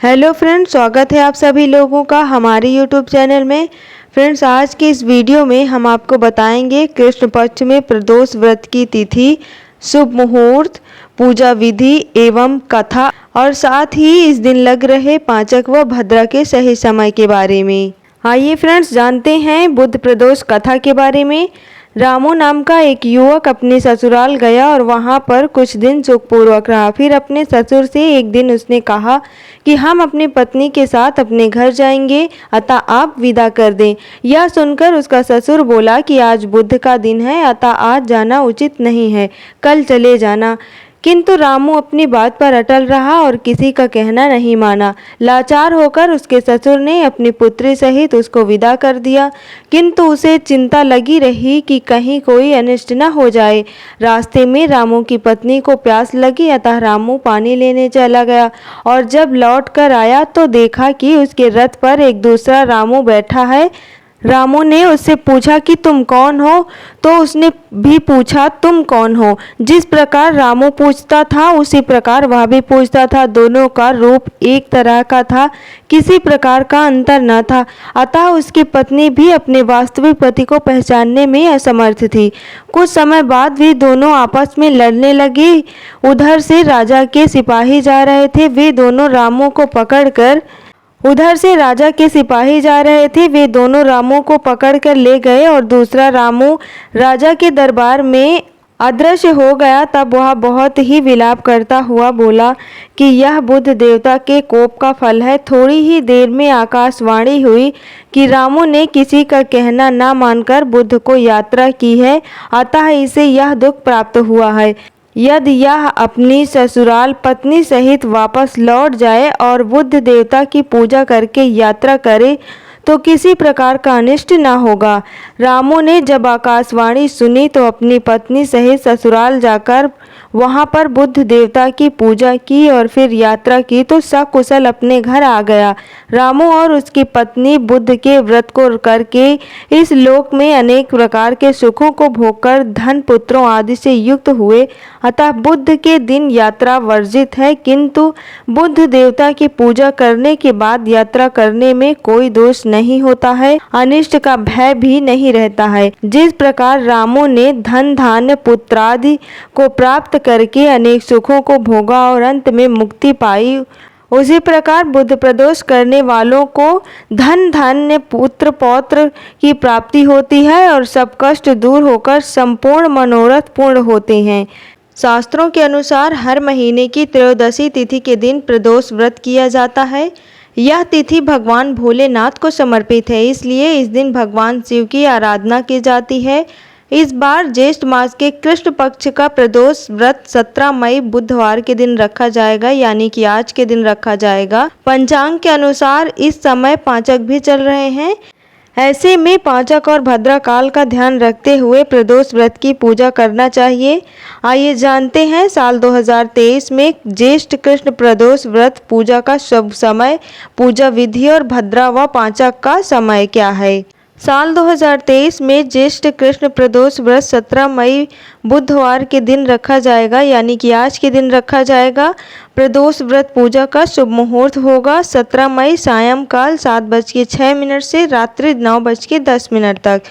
Hello friends, स्वागत है आप सभी लोगों का हमारे यूट्यूब चैनल में। फ्रेंड्स, आज के इस वीडियो में हम आपको बताएंगे कृष्ण पक्ष में प्रदोष व्रत की तिथि, शुभ मुहूर्त, पूजा विधि एवं कथा और साथ ही इस दिन लग रहे पांचक व भद्रा के सही समय के बारे में। आइए फ्रेंड्स, जानते हैं बुध प्रदोष कथा के बारे में। रामू नाम का एक युवक अपने ससुराल गया और वहां पर कुछ दिन सुखपूर्वक रहा। फिर अपने ससुर से एक दिन उसने कहा कि हम अपनी पत्नी के साथ अपने घर जाएंगे, अतः आप विदा कर दें। यह सुनकर उसका ससुर बोला कि आज बुध का दिन है, अतः आज जाना उचित नहीं है, कल चले जाना। किंतु रामू अपनी बात पर अटल रहा और किसी का कहना नहीं माना। लाचार होकर उसके ससुर ने अपनी पुत्री सहित उसको विदा कर दिया, किंतु उसे चिंता लगी रही कि कहीं कोई अनिष्ट न हो जाए। रास्ते में रामू की पत्नी को प्यास लगी, अतः रामू पानी लेने चला गया और जब लौट कर आया तो देखा कि उसके रथ पर एक दूसरा रामू बैठा है। रामू ने उससे पूछा कि तुम कौन हो, तो उसने भी पूछा तुम कौन हो। जिस प्रकार रामू पूछता था उसी प्रकार वह भी पूछता था। दोनों का रूप एक तरह का था, किसी प्रकार का अंतर न था, अतः उसकी पत्नी भी अपने वास्तविक पति को पहचानने में असमर्थ थी। कुछ समय बाद भी दोनों आपस में लड़ने लगे। उधर से राजा के सिपाही जा रहे थे, वे दोनों रामू को पकड़कर ले गए और दूसरा रामू राजा के दरबार में अदृश्य हो गया। तब वह बहुत ही विलाप करता हुआ बोला कि यह बुध देवता के कोप का फल है। थोड़ी ही देर में आकाशवाणी हुई कि रामू ने किसी का कहना न मानकर बुध को यात्रा की है, अतः इसे यह दुख प्राप्त हुआ है। यदि यह अपनी ससुराल पत्नी सहित वापस लौट जाए और बुध देवता की पूजा करके यात्रा करे तो किसी प्रकार का अनिष्ट न होगा। रामू ने जब आकाशवाणी सुनी तो अपनी पत्नी सहित ससुराल जाकर वहां पर बुध देवता की पूजा की और फिर यात्रा की तो सकुशल अपने घर आ गया। रामू और उसकी पत्नी बुध के व्रत को करके इस लोक में अनेक प्रकार के सुखों को भोगकर धन पुत्रों आदि से युक्त हुए। अतः बुध के दिन यात्रा वर्जित है, किंतु बुध देवता की पूजा करने के बाद यात्रा करने में कोई दोष नहीं होता है, अनिष्ट का भय भी नहीं रहता है। जिस प्रकार रामू ने धन धान्य पुत्रादि को प्राप्त करके अनेक सुखों को भोगा और अंत में मुक्ति पाई, उसी प्रकार बुध प्रदोष करने वालों को धन धान्य पुत्र पौत्र की प्राप्ति होती है और सब कष्ट दूर होकर संपूर्ण मनोरथ पूर्ण होते हैं। शास्त्रों के अनुसार हर महीने की त्रयोदशी तिथि के दिन प्रदोष व्रत किया जाता है। यह तिथि भगवान भोलेनाथ को समर्पित है, इसलिए इस दिन भगवान शिव की आराधना की जाती है। इस बार ज्येष्ठ मास के कृष्ण पक्ष का प्रदोष व्रत 17 मई बुधवार के दिन रखा जाएगा, यानी कि आज के दिन रखा जाएगा। पंचांग के अनुसार इस समय पांचक भी चल रहे हैं। ऐसे में पांचक और भद्रा काल का ध्यान रखते हुए प्रदोष व्रत की पूजा करना चाहिए। आइए जानते हैं साल 2023 में ज्येष्ठ कृष्ण प्रदोष व्रत पूजा का शुभ समय, पूजा विधि और भद्रा व पांचक का समय क्या है। साल 2023 में ज्येष्ठ कृष्ण प्रदोष व्रत 17 मई बुधवार के दिन रखा जाएगा, यानी कि आज के दिन रखा जाएगा। प्रदोष व्रत पूजा का शुभ मुहूर्त होगा 17 मई सायंकाल 7:06 से रात्रि 9:10 तक।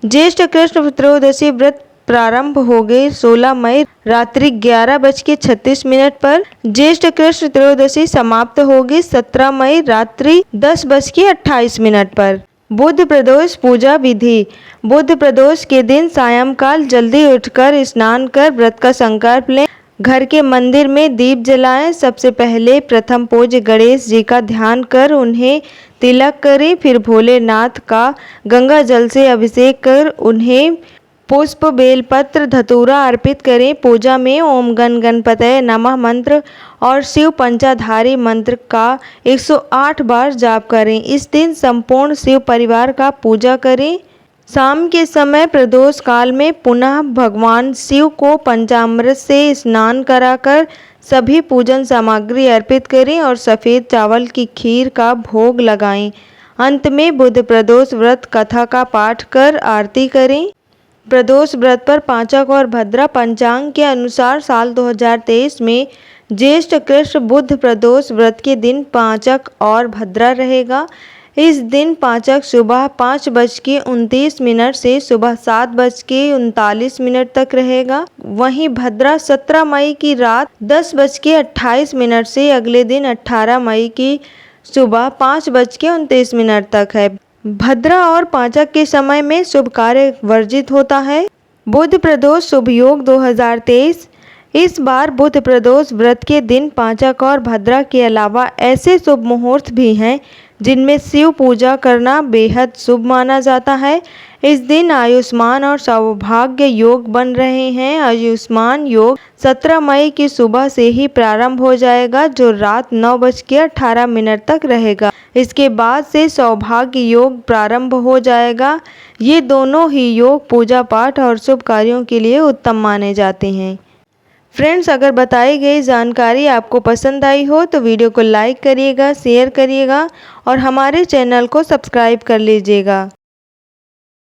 ज्येष्ठ कृष्ण त्रयोदशी व्रत प्रारंभ हो गए 16 मई रात्रि 11:36 पर। ज्येष्ठ कृष्ण त्रयोदशी समाप्त होगी 17 मई रात्रि 10:28 पर। बुध प्रदोष पूजा विधि। बुध प्रदोष के दिन सायंकाल जल्दी उठकर स्नान कर व्रत का संकल्प लें। घर के मंदिर में दीप जलाएं। सबसे पहले प्रथम पूज्य गणेश जी का ध्यान कर उन्हें तिलक करें। फिर भोलेनाथ का गंगा जल से अभिषेक कर उन्हें पुष्प बेलपत्र धतूरा अर्पित करें। पूजा में ओम गण गणपतये नमः मंत्र और शिव पंचाधारी मंत्र का 108 बार जाप करें। इस दिन संपूर्ण शिव परिवार का पूजा करें। शाम के समय प्रदोष काल में पुनः भगवान शिव को पंचामृत से स्नान कराकर सभी पूजन सामग्री अर्पित करें और सफ़ेद चावल की खीर का भोग लगाएं। अंत में बुध प्रदोष व्रत कथा का पाठ कर आरती करें। प्रदोष व्रत पर पांचक और भद्रा पंचांग के अनुसार साल 2023 में ज्येष्ठ कृष्ण बुध प्रदोष व्रत के दिन पाचक और भद्रा रहेगा। इस दिन पाचक सुबह 5:29 से सुबह 7:39 तक रहेगा। वहीं भद्रा 17 मई की रात 10:28 से अगले दिन 18 मई की सुबह 5:29 तक है। भद्रा और पाचक के समय में शुभ कार्य वर्जित होता है। बुध प्रदोष शुभ योग 2023। इस बार बुध प्रदोष व्रत के दिन पाचक और भद्रा के अलावा ऐसे शुभ मुहूर्त भी हैं जिनमें शिव पूजा करना बेहद शुभ माना जाता है। इस दिन आयुष्मान और सौभाग्य योग बन रहे हैं। आयुष्मान योग 17 मई की सुबह से ही प्रारंभ हो जाएगा, जो रात 9:18 तक रहेगा। इसके बाद से सौभाग्य योग प्रारंभ हो जाएगा। ये दोनों ही योग पूजा पाठ और शुभ कार्यों के लिए उत्तम माने जाते हैं। फ्रेंड्स, अगर बताई गई जानकारी आपको पसंद आई हो तो वीडियो को लाइक करिएगा, शेयर करिएगा और हमारे चैनल को सब्सक्राइब कर लीजिएगा।